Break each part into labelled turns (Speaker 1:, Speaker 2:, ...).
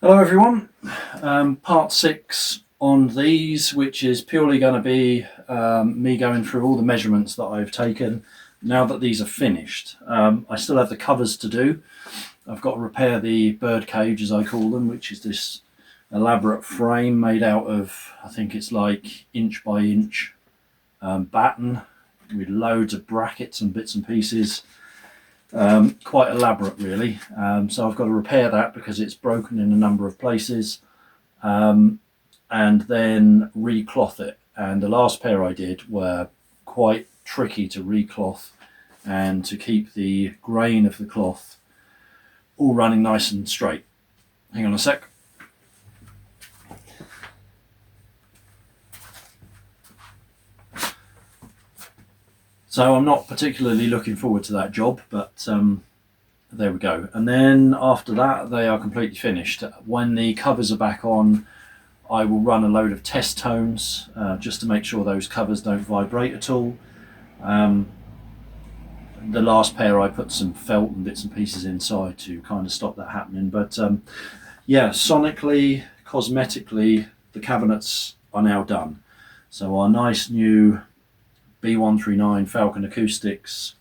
Speaker 1: Hello everyone, part 6 on these, which is purely going to be me going through all the measurements that I've taken now that these are finished. I still have the covers to do. I've got to repair the bird cage, as I call them, which is this elaborate frame made out of, I think it's like inch by inch batten with loads of brackets and bits and pieces. Quite elaborate really, so I've got to repair that because it's broken in a number of places, and then recloth it. And the last pair I did were quite tricky to recloth and to keep the grain of the cloth all running nice and straight. Hang on a sec. So I'm not particularly looking forward to that job, but there we go. And then after that, they are completely finished. When the covers are back on, I will run a load of test tones just to make sure those covers don't vibrate at all. The last pair I put some felt and bits and pieces inside to kind of stop that happening. But yeah, sonically, cosmetically, the cabinets are now done. So our nice new B139 Falcon Acoustics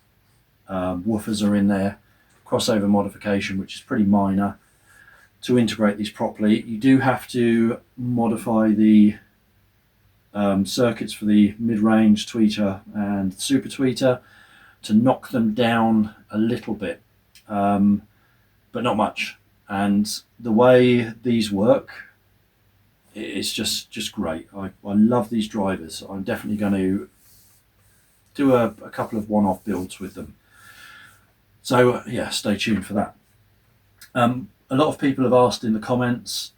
Speaker 1: woofers are in there, crossover modification, which is pretty minor. To integrate these properly, you do have to modify the circuits for the mid-range tweeter and super tweeter to knock them down a little bit, but not much. And the way these work, it's just great. I love these drivers. I'm definitely going to do a couple of one-off builds with them. So yeah, stay tuned for that. A lot of people have asked in the comments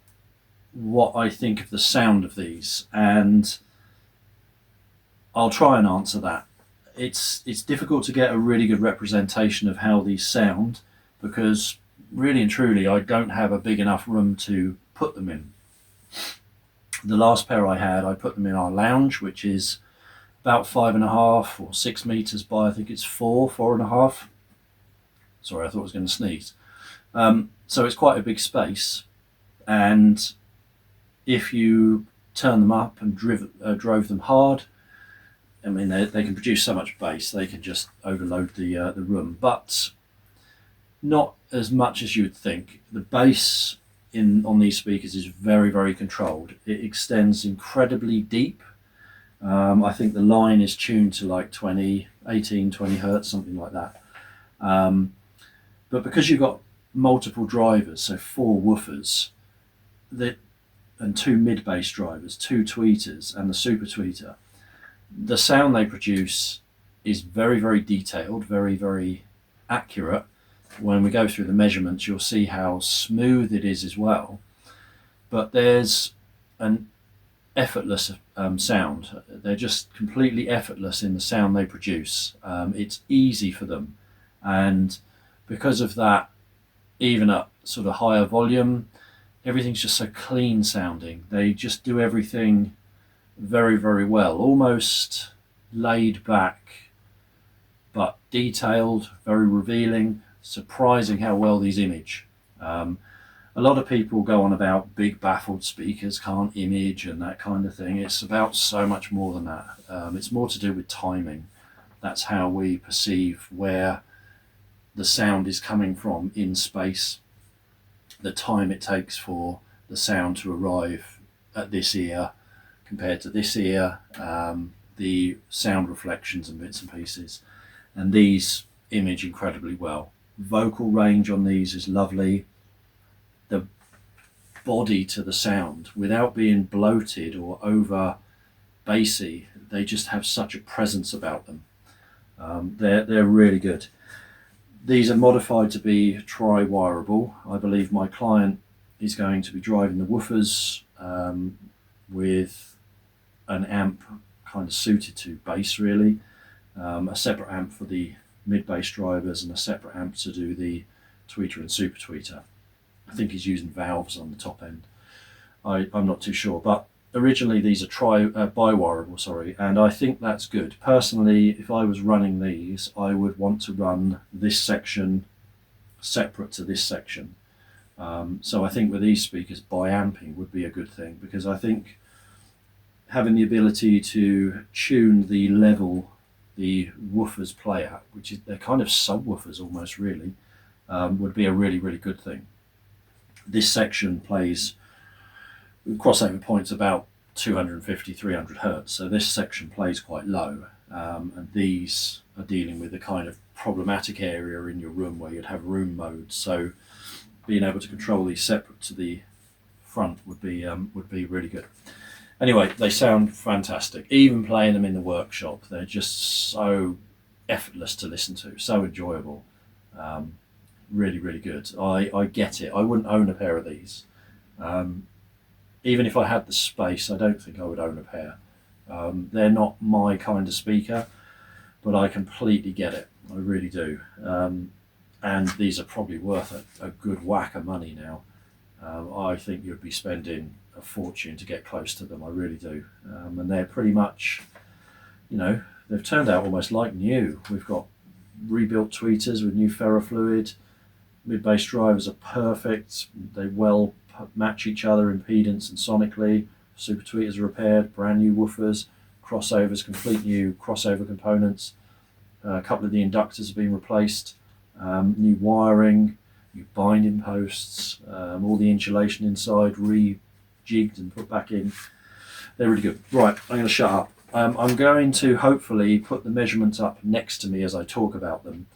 Speaker 1: what I think of the sound of these, and I'll try and answer that. It's difficult to get a really good representation of how these sound because really and truly I don't have a big enough room to put them in. The last pair I had, I put them in our lounge, which is about 5.5 or 6 meters by, I think it's 4.5. Sorry, I thought I was going to sneeze. So it's quite a big space, and if you turn them up and drove them hard, I mean they can produce so much bass they can just overload the room, but not as much as you'd think. The bass on these speakers is very controlled. It extends incredibly deep. I think the line is tuned to like 20 hertz, something like that. But because you've got multiple drivers, so 4 woofers and 2 mid-bass drivers, 2 tweeters and the super tweeter, the sound they produce is very detailed, very accurate. When we go through the measurements, you'll see how smooth it is as well. But there's an effortless sound. They're just completely effortless in the sound they produce. It's easy for them, and because of that, even at sort of higher volume, everything's just so clean sounding. They just do everything very well, almost laid back but detailed, very revealing. Surprising how well these image. A lot of people go on about big baffled speakers can't image and that kind of thing. It's about so much more than that. It's more to do with timing. That's how we perceive where the sound is coming from in space, the time it takes for the sound to arrive at this ear compared to this ear, the sound reflections and bits and pieces. And these image incredibly well. Vocal range on these is lovely. The body to the sound, without being bloated or over bassy, they just have such a presence about them. They're really good. These are modified to be tri-wireable. I believe my client is going to be driving the woofers with an amp kind of suited to bass really, a separate amp for the mid-bass drivers and a separate amp to do the tweeter and super tweeter. I think he's using valves on the top end. I'm not too sure, but originally these are bi-wireable, and I think that's good. Personally, if I was running these, I would want to run this section separate to this section, So I think with these speakers, biamping would be a good thing, because I think having the ability to tune the level the woofers play at, which is they're kind of subwoofers almost really, would be a really, really good thing. This section plays crossover points about 250, 300 hertz, so this section plays quite low, and these are dealing with the kind of problematic area in your room where you'd have room modes. So being able to control these separate to the front would be really good. Anyway, they sound fantastic. Even playing them in the workshop, they're just so effortless to listen to, so enjoyable. Really, really good. I get it. I wouldn't own a pair of these. Even if I had the space, I don't think I would own a pair. They're not my kind of speaker, but I completely get it. I really do. And these are probably worth a good whack of money now. I think you'd be spending a fortune to get close to them. I really do. And they're pretty much, they've turned out almost like new. We've got rebuilt tweeters with new ferrofluid. Mid-bass drivers are perfect. They well match each other impedance and sonically. Super tweeters are repaired, brand new woofers, crossovers, complete new crossover components. A couple of the inductors have been replaced. New wiring, new binding posts, all the insulation inside rejigged and put back in. They're really good. Right, I'm going to shut up. I'm going to hopefully put the measurements up next to me as I talk about them.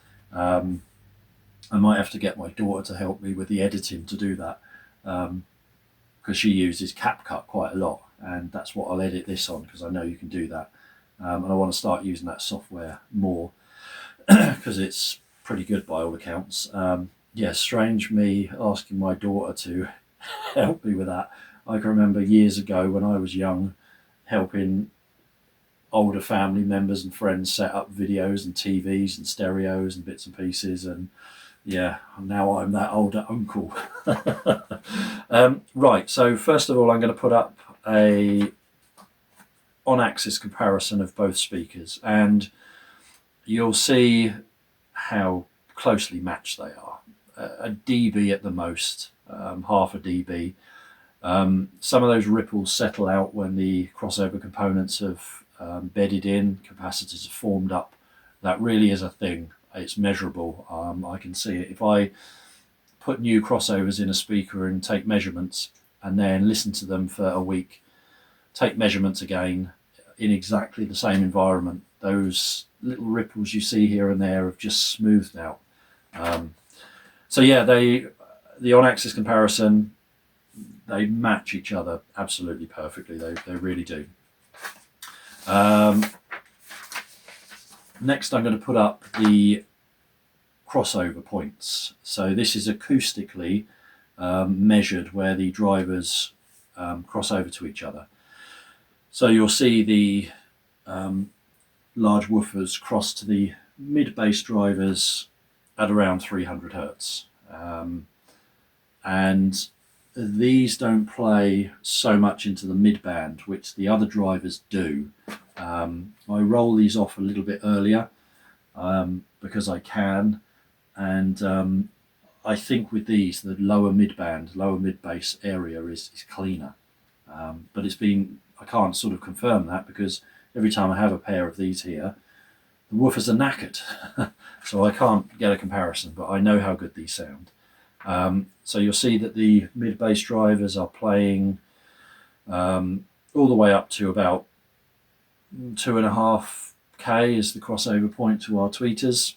Speaker 1: I might have to get my daughter to help me with the editing to do that, because she uses CapCut quite a lot, and that's what I'll edit this on, because I know you can do that. And I want to start using that software more, because it's pretty good by all accounts. Yeah, strange me asking my daughter to help me with that. I can remember years ago when I was young, helping older family members and friends set up videos and TVs and stereos and bits and pieces, and yeah, now I'm that older uncle. Right, so first of all, I'm going to put up a on-axis comparison of both speakers, and you'll see how closely matched they are. A dB at the most, half a dB. Some of those ripples settle out when the crossover components have bedded in, capacitors have formed up. That really is a thing. It's measurable. I can see it. If I put new crossovers in a speaker and take measurements and then listen to them for a week, take measurements again in exactly the same environment, those little ripples you see here and there have just smoothed out. So yeah, the on-axis comparison, they match each other absolutely perfectly. They really do. Next, I'm going to put up the crossover points. So this is acoustically measured where the drivers cross over to each other. So you'll see the large woofers cross to the mid-bass drivers at around 300 hertz. And these don't play so much into the mid-band, which the other drivers do. I roll these off a little bit earlier because I can, and I think with these, the lower mid-band, lower mid-bass area is cleaner. But I can't sort of confirm that, because every time I have a pair of these here, the woofers are knackered. So I can't get a comparison, but I know how good these sound. So you'll see that the mid-bass drivers are playing all the way up to about 2.5K is the crossover point to our tweeters.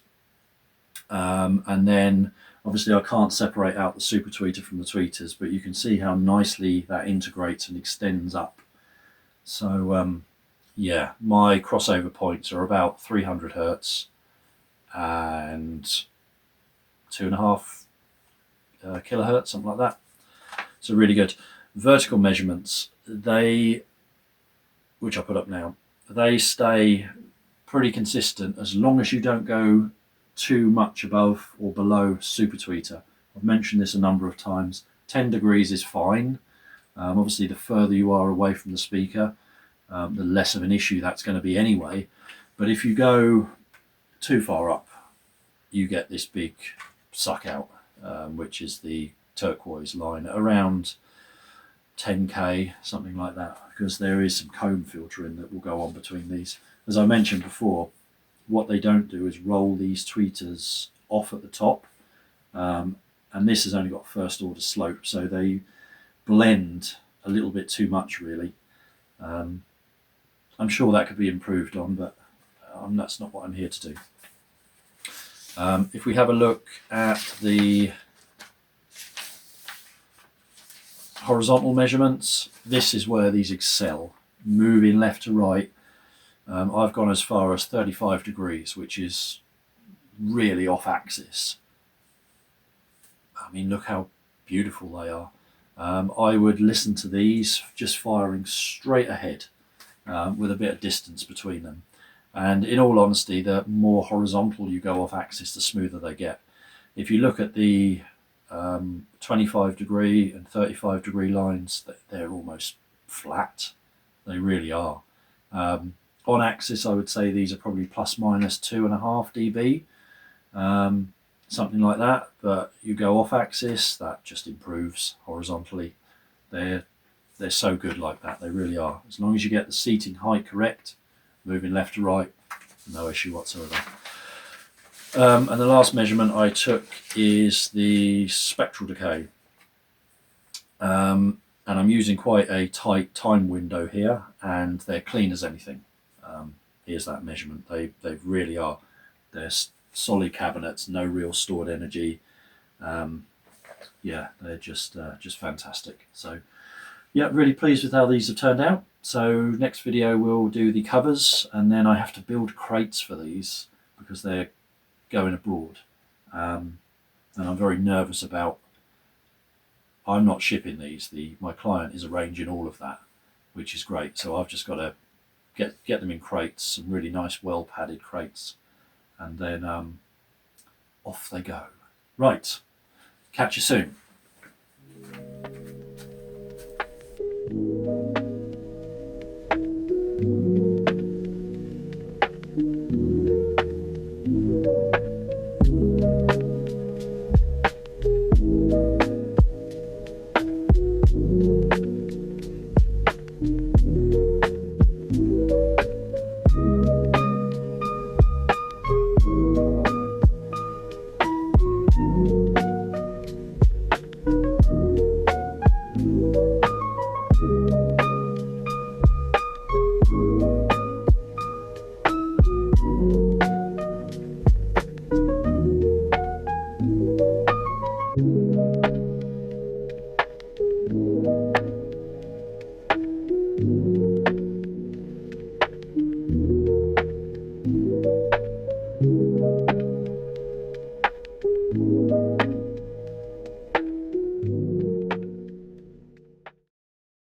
Speaker 1: And then obviously I can't separate out the super tweeter from the tweeters, but you can see how nicely that integrates and extends up. So yeah, my crossover points are about 300 hertz and 2.5 kilohertz, something like that. So really good. Vertical measurements, which I put up now, they stay pretty consistent as long as you don't go too much above or below super tweeter. I've mentioned this a number of times. 10 degrees is fine. Obviously, the further you are away from the speaker, the less of an issue that's going to be anyway. But if you go too far up, you get this big suck out, which is the turquoise line at around 10k, something like that, because there is some comb filtering that will go on between these. As I mentioned before, what they don't do is roll these tweeters off at the top, and this has only got first order slope, so they blend a little bit too much, really. I'm sure that could be improved on, but that's not what I'm here to do. If we have a look at the horizontal measurements, this is where these excel, moving left to right. I've gone as far as 35 degrees, which is really off axis. I mean, look how beautiful they are. I would listen to these just firing straight ahead with a bit of distance between them. And in all honesty, the more horizontal you go off axis, the smoother they get. If you look at the 25 degree and 35 degree lines, they're almost flat. They really are. On axis, I would say these are probably plus minus 2.5 dB, something like that. But you go off axis, that just improves horizontally. They're so good like that. They really are. As long as you get the seating height correct, moving left to right, no issue whatsoever. And the last measurement I took is the spectral decay. And I'm using quite a tight time window here, and they're clean as anything. Here's that measurement. They really are. They're solid cabinets, no real stored energy. Yeah, they're just fantastic. So yeah, really pleased with how these have turned out. So next video we'll do the covers, and then I have to build crates for these because they're going abroad, and I'm very nervous about. I'm not shipping these. My client is arranging all of that, which is great. So I've just got to get them in crates, some really nice, well padded crates, and then off they go. Right, catch you soon.